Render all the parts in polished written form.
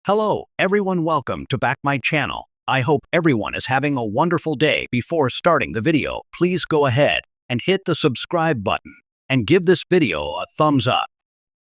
Hello, everyone. Welcome to back my channel. I hope everyone is having a wonderful day. Before starting the video, please go ahead and hit the subscribe button and give this video a thumbs up.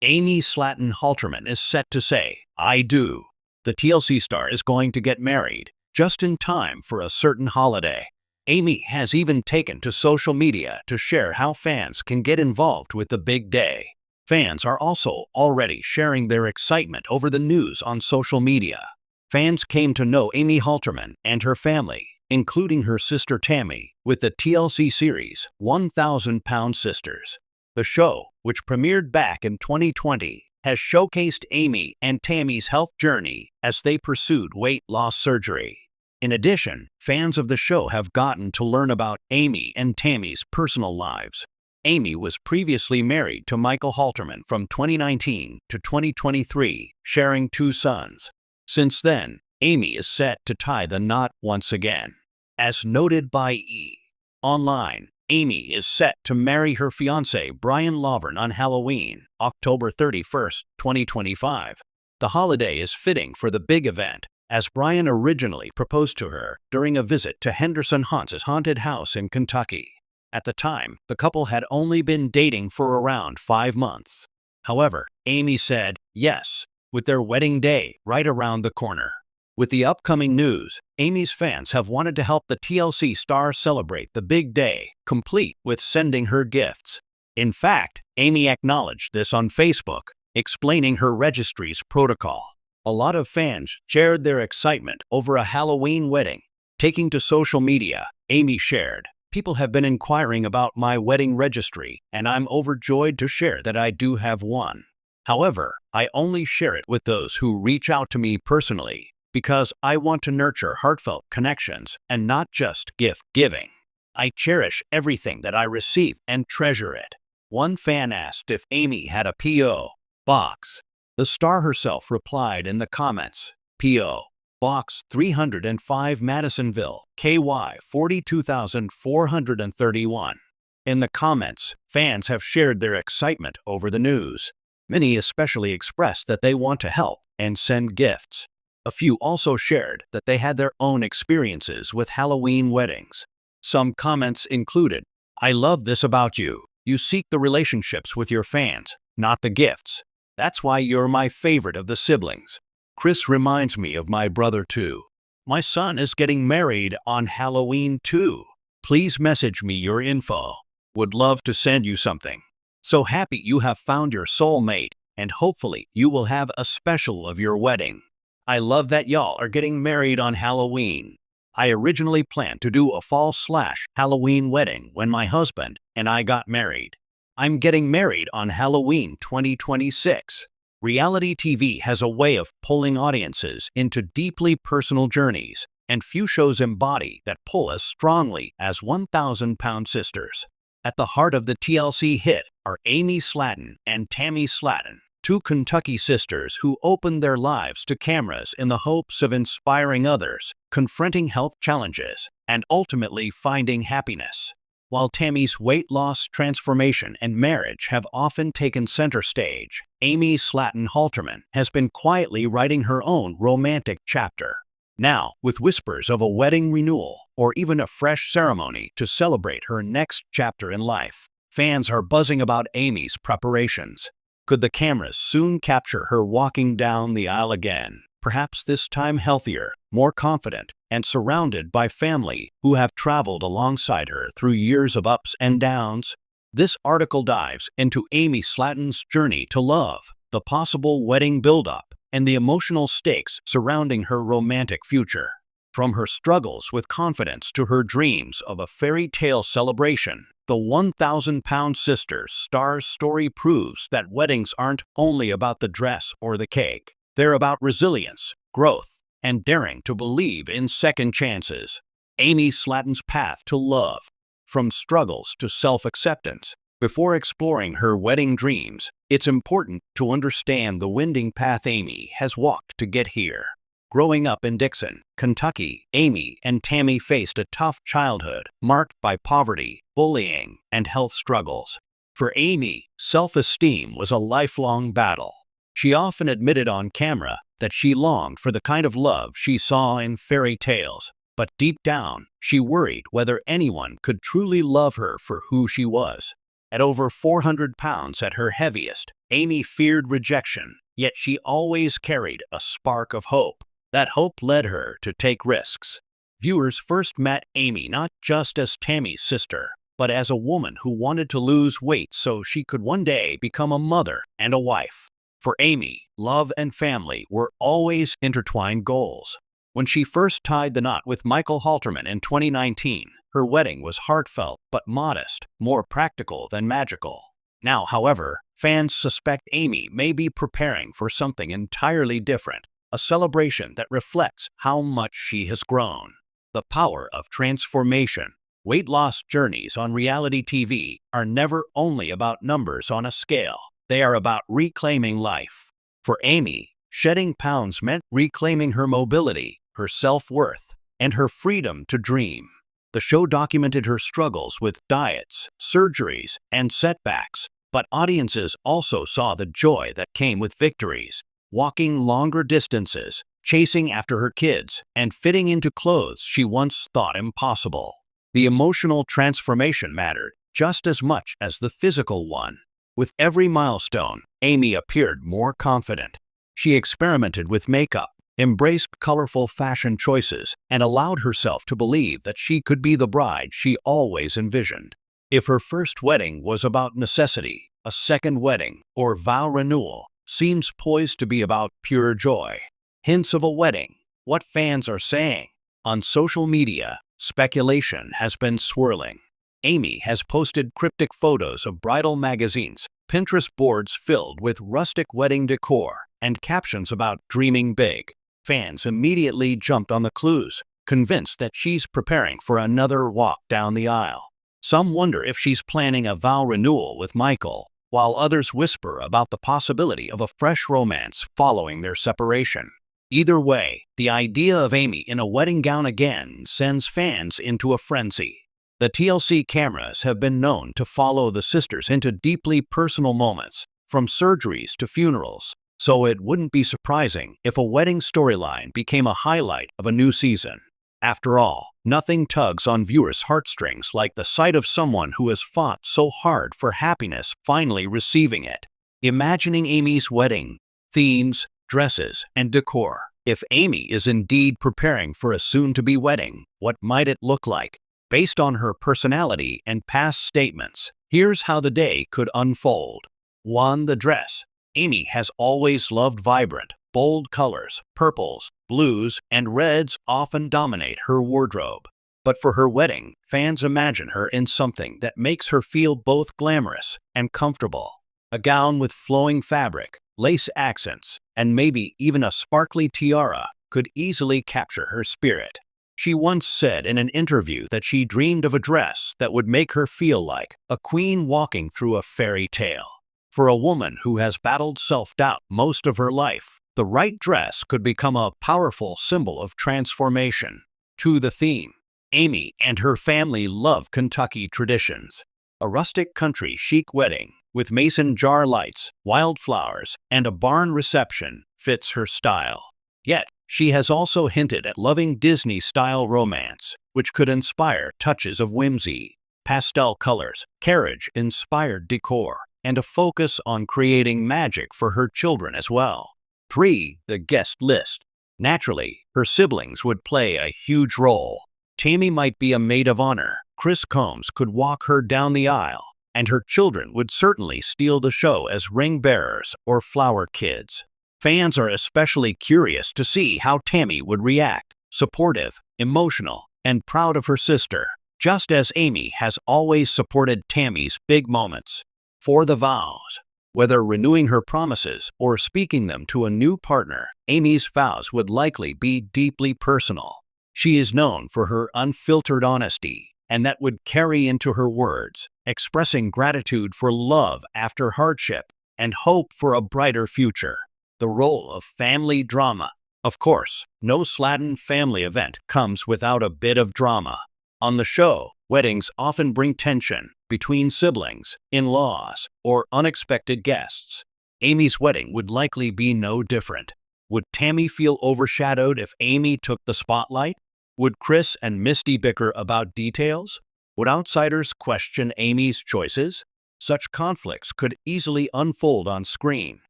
Amy Slaton-Halterman is set to say, "I do." The TLC star is going to get married just in time for a certain holiday. Amy has even taken to social media to share how fans can get involved with the big day. Fans are also already sharing their excitement over the news on social media. Fans came to know Amy Halterman and her family, including her sister Tammy, with the TLC series 1,000-Pound Sisters. The show, which premiered back in 2020, has showcased Amy and Tammy's health journey as they pursued weight loss surgery. In addition, fans of the show have gotten to learn about Amy and Tammy's personal lives. Amy was previously married to Michael Halterman from 2019 to 2023, sharing 2 sons. Since then, Amy is set to tie the knot once again. As noted by E! Online, Amy is set to marry her fiancé Brian Laverne on Halloween, October 31, 2025. The holiday is fitting for the big event, as Brian originally proposed to her during a visit to Henderson Haunts' haunted house in Kentucky. At the time, the couple had only been dating for around 5 months. However, Amy said yes, with their wedding day right around the corner. With the upcoming news, Amy's fans have wanted to help the TLC star celebrate the big day, complete with sending her gifts. In fact, Amy acknowledged this on Facebook, explaining her registry's protocol. A lot of fans shared their excitement over a Halloween wedding. Taking to social media, Amy shared, "People have been inquiring about my wedding registry, and I'm overjoyed to share that I do have one. However, I only share it with those who reach out to me personally, because I want to nurture heartfelt connections and not just gift giving. I cherish everything that I receive and treasure it." One fan asked if Amy had a P.O. box. The star herself replied in the comments, "P.O. Box 305 Madisonville, KY 42431. In the comments, fans have shared their excitement over the news. Many especially expressed that they want to help and send gifts. A few also shared that they had their own experiences with Halloween weddings. Some comments included, "I love this about you. You seek the relationships with your fans, not the gifts. That's why you're my favorite of the siblings. Chris reminds me of my brother too. My son is getting married on Halloween too. Please message me your info. Would love to send you something. So happy you have found your soulmate, and hopefully you will have a special of your wedding. I love that y'all are getting married on Halloween. I originally planned to do a fall/Halloween wedding when my husband and I got married. I'm getting married on Halloween 2026. Reality TV has a way of pulling audiences into deeply personal journeys, and few shows embody that pull as strongly as 1,000-Pound Sisters. At the heart of the TLC hit are Amy Slaton and Tammy Slaton, 2 Kentucky sisters who opened their lives to cameras in the hopes of inspiring others, confronting health challenges, and ultimately finding happiness. While Tammy's weight loss, transformation, and marriage have often taken center stage, Amy Slaton-Halterman has been quietly writing her own romantic chapter. Now, with whispers of a wedding renewal or even a fresh ceremony to celebrate her next chapter in life, fans are buzzing about Amy's preparations. Could the cameras soon capture her walking down the aisle again? Perhaps this time healthier, more confident, and surrounded by family who have traveled alongside her through years of ups and downs. This article dives into Amy Slaton's journey to love, the possible wedding buildup, and the emotional stakes surrounding her romantic future. From her struggles with confidence to her dreams of a fairy tale celebration, the 1,000-Pound Sisters star's story proves that weddings aren't only about the dress or the cake. They're about resilience, growth, and daring to believe in second chances. Amy Slaton's path to love, from struggles to self-acceptance. Before exploring her wedding dreams, it's important to understand the winding path Amy has walked to get here. Growing up in Dixon, Kentucky, Amy and Tammy faced a tough childhood marked by poverty, bullying, and health struggles. For Amy, self-esteem was a lifelong battle. She often admitted on camera that she longed for the kind of love she saw in fairy tales, but deep down, she worried whether anyone could truly love her for who she was. At over 400 pounds at her heaviest, Amy feared rejection, yet she always carried a spark of hope. That hope led her to take risks. Viewers first met Amy not just as Tammy's sister, but as a woman who wanted to lose weight so she could one day become a mother and a wife. For Amy, love and family were always intertwined goals. When she first tied the knot with Michael Halterman in 2019, her wedding was heartfelt but modest, more practical than magical. Now, however, fans suspect Amy may be preparing for something entirely different, a celebration that reflects how much she has grown. The power of transformation. Weight loss journeys on reality TV are never only about numbers on a scale. They are about reclaiming life. For Amy, shedding pounds meant reclaiming her mobility, her self-worth, and her freedom to dream. The show documented her struggles with diets, surgeries, and setbacks, but audiences also saw the joy that came with victories. Walking longer distances, chasing after her kids, and fitting into clothes she once thought impossible. The emotional transformation mattered just as much as the physical one. With every milestone, Amy appeared more confident. She experimented with makeup, embraced colorful fashion choices, and allowed herself to believe that she could be the bride she always envisioned. If her first wedding was about necessity, a second wedding, or vow renewal, seems poised to be about pure joy. Hints of a wedding. What fans are saying. On social media, speculation has been swirling. Amy has posted cryptic photos of bridal magazines, Pinterest boards filled with rustic wedding decor, and captions about dreaming big. Fans immediately jumped on the clues, convinced that she's preparing for another walk down the aisle. Some wonder if she's planning a vow renewal with Michael, while others whisper about the possibility of a fresh romance following their separation. Either way, the idea of Amy in a wedding gown again sends fans into a frenzy. The TLC cameras have been known to follow the sisters into deeply personal moments, from surgeries to funerals, so it wouldn't be surprising if a wedding storyline became a highlight of a new season. After all, nothing tugs on viewers' heartstrings like the sight of someone who has fought so hard for happiness finally receiving it. Imagining Amy's wedding, themes, dresses, and decor. If Amy is indeed preparing for a soon-to-be wedding, what might it look like? Based on her personality and past statements, here's how the day could unfold. 1. The dress. Amy has always loved vibrant, bold colors. Purples, blues, and reds often dominate her wardrobe. But for her wedding, fans imagine her in something that makes her feel both glamorous and comfortable. A gown with flowing fabric, lace accents, and maybe even a sparkly tiara could easily capture her spirit. She once said in an interview that she dreamed of a dress that would make her feel like a queen walking through a fairy tale. For a woman who has battled self-doubt most of her life, the right dress could become a powerful symbol of transformation. To the theme. Amy and her family love Kentucky traditions. A rustic country chic wedding with mason jar lights, wildflowers, and a barn reception fits her style. Yet, she has also hinted at loving Disney-style romance, which could inspire touches of whimsy, pastel colors, carriage-inspired decor, and a focus on creating magic for her children as well. 3. The guest list. Naturally, her siblings would play a huge role. Tammy might be a maid of honor, Chris Combs could walk her down the aisle, and her children would certainly steal the show as ring bearers or flower kids. Fans are especially curious to see how Tammy would react, supportive, emotional, and proud of her sister, just as Amy has always supported Tammy's big moments. 4. The vows. Whether renewing her promises or speaking them to a new partner, Amy's vows would likely be deeply personal. She is known for her unfiltered honesty, and that would carry into her words, expressing gratitude for love after hardship and hope for a brighter future. The role of family drama. Of course, no Slaton family event comes without a bit of drama. On the show, weddings often bring tension between siblings, in-laws, or unexpected guests. Amy's wedding would likely be no different. Would Tammy feel overshadowed if Amy took the spotlight? Would Chris and Misty bicker about details? Would outsiders question Amy's choices? Such conflicts could easily unfold on screen,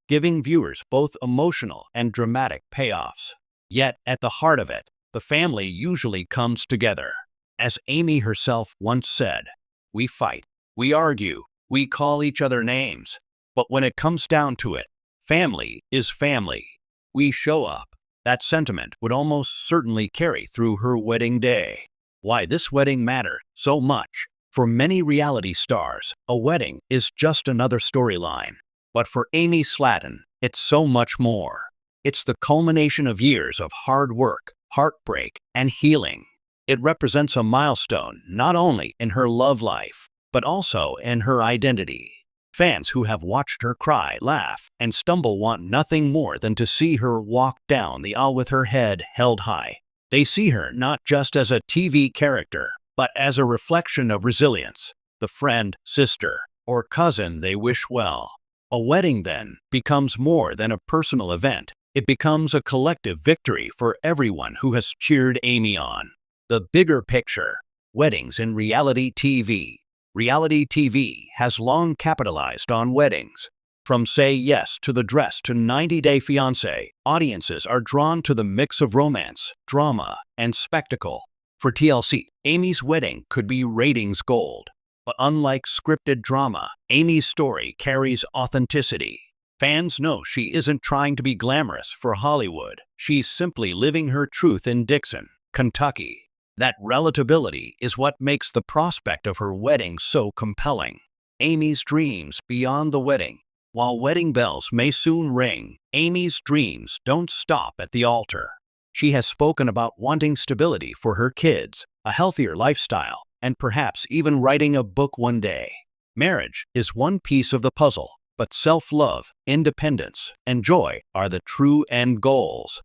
giving viewers both emotional and dramatic payoffs. Yet, at the heart of it, the family usually comes together. As Amy herself once said, "We fight, we argue, we call each other names. But when it comes down to it, family is family. We show up." That sentiment would almost certainly carry through her wedding day. Why this wedding mattered so much? For many reality stars, a wedding is just another storyline. But for Amy Slaton, it's so much more. It's the culmination of years of hard work, heartbreak, and healing. It represents a milestone not only in her love life, but also in her identity. Fans who have watched her cry, laugh, and stumble want nothing more than to see her walk down the aisle with her head held high. They see her not just as a TV character, but as a reflection of resilience, the friend, sister, or cousin they wish well. A wedding, then, becomes more than a personal event. It becomes a collective victory for everyone who has cheered Amy on. The bigger picture: weddings in reality TV. Reality TV has long capitalized on weddings. From Say Yes to The Dress to 90 Day Fiancé, audiences are drawn to the mix of romance, drama, and spectacle. For TLC, Amy's wedding could be ratings gold. But unlike scripted drama, Amy's story carries authenticity. Fans know she isn't trying to be glamorous for Hollywood. She's simply living her truth in Dixon, Kentucky. That relatability is what makes the prospect of her wedding so compelling. Amy's dreams beyond the wedding. While wedding bells may soon ring, Amy's dreams don't stop at the altar. She has spoken about wanting stability for her kids, a healthier lifestyle, and perhaps even writing a book one day. Marriage is one piece of the puzzle, but self-love, independence, and joy are the true end goals.